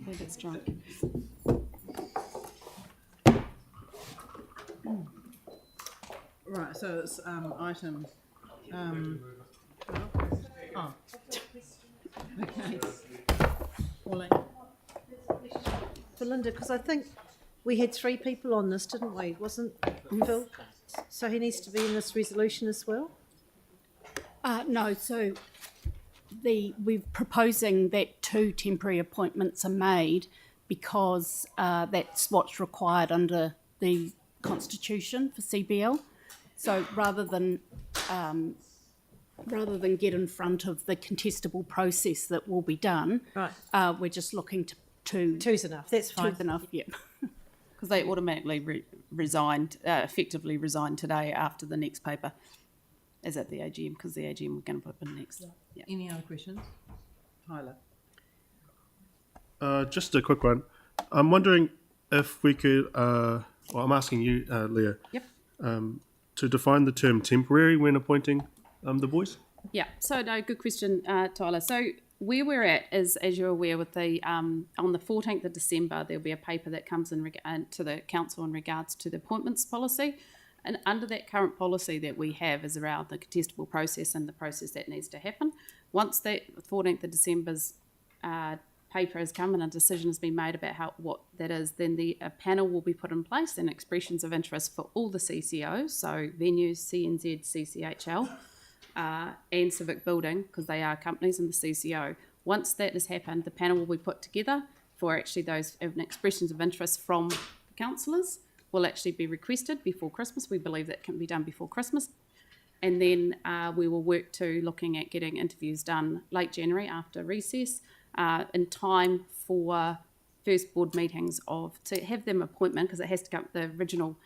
Okay, that's drunk. Right, so it's item. Oh. Okay. Pauline. Belinda, because I think we had 3 people on this, didn't we? Wasn't Phil? So he needs to be in this resolution as well? No, so we're proposing that 2 temporary appointments are made because that's what's required under the Constitution for CBL. So rather than get in front of the contestable process that will be done, Right. we're just looking to 2's enough. That's fine. 2's enough, yeah. Because they automatically effectively resigned today after the next paper is at the AGM, because the AGM we're going to put in next. Yeah. Any other questions? Tyler. Just a quick one. I'm wondering if we could, well, I'm asking you, Leah, Yep. to define the term temporary when appointing the boys? Yeah, so no, good question, Tyler. So where we're at is, as you're aware, with the on the 14th of December, there'll be a paper that comes in to the council in regards to the appointments policy. And under that current policy that we have is around the contestable process and the process that needs to happen. Once that 14th of December's paper has come and a decision has been made about what that is, then a panel will be put in place and expressions of interest for all the CCOs, so venues, CNZ, CCHL, and Civic Building, because they are companies in the CCO. Once that has happened, the panel will be put together for actually those expressions of interest from the councillors will actually be requested before Christmas. We believe that can be done before Christmas. And then we will work to looking at getting interviews done late January after recess in time for first board meetings to have them appointment, because it has to come, the original,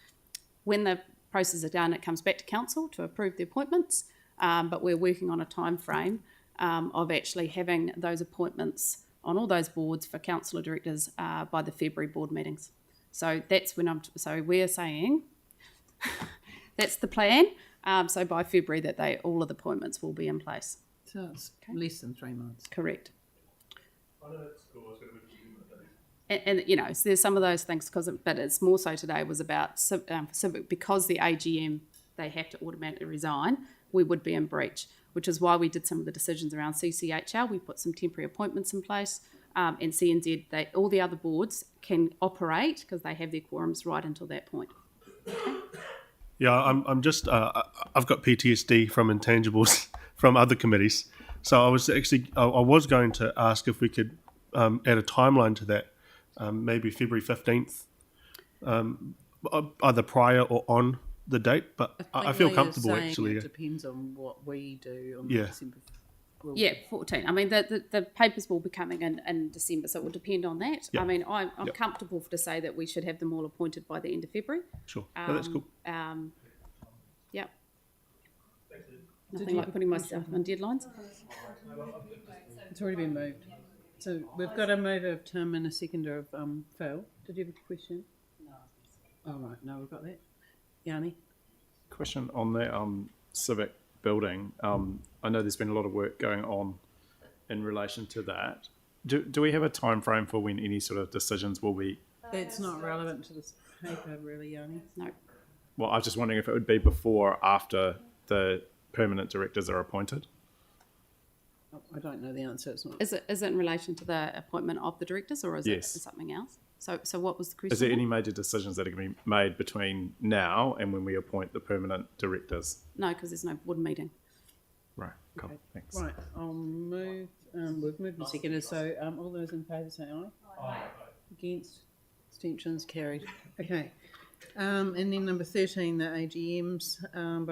when the process are done, it comes back to council to approve the appointments. But we're working on a time frame of actually having those appointments on all those boards for councillor directors by the February board meetings. So that's when so we're saying that's the plan. So by February that all of the appointments will be in place. So it's less than 3 months. Correct. And you know, so there's some of those things but it's more so today was about Civic, because the AGM, they have to automatically resign, we would be in breach, which is why we did some of the decisions around CCHL. We put some temporary appointments in place, and CNZ, all the other boards can operate because they have their quorums right until that point. Okay? Yeah, I'm just, I've got PTSD from intangibles from other committees. So I was going to ask if we could add a timeline to that, maybe February 15th, either prior or on the date, but I feel comfortable actually. It depends on what we do on Yeah. December. Yeah, 14. I mean, the papers will be coming in December, so it will depend on that. Yep. I mean, I'm Yep. comfortable to say that we should have them all appointed by the end of February. Sure, no, that's cool. Yep. Nothing like putting myself on deadlines. It's already been moved. So we've got a mover of Tim and a seconder of Phil. Did you have a question? No. Oh, right. No, we've got that. Yanni? Question on that civic building. I know there's been a lot of work going on in relation to that. Do we have a time frame for when any sort of decisions will be? That's not relevant to this paper, really, Yanni. No. Well, I was just wondering if it would be before or after the permanent directors are appointed. Oh, I don't know the answer. It's not. Is it in relation to the appointment of the directors, or is Yes. it something else? So what was the question? Is there any major decisions that are going to be made between now and when we appoint the permanent directors? No, because there's no board meeting. Right, cool, Okay. thanks. Right, I'll move. We've moved and seconded. So all those in favour say aye. Aye. Against? Abstentions carried. Okay. And then number 13, the AGMs by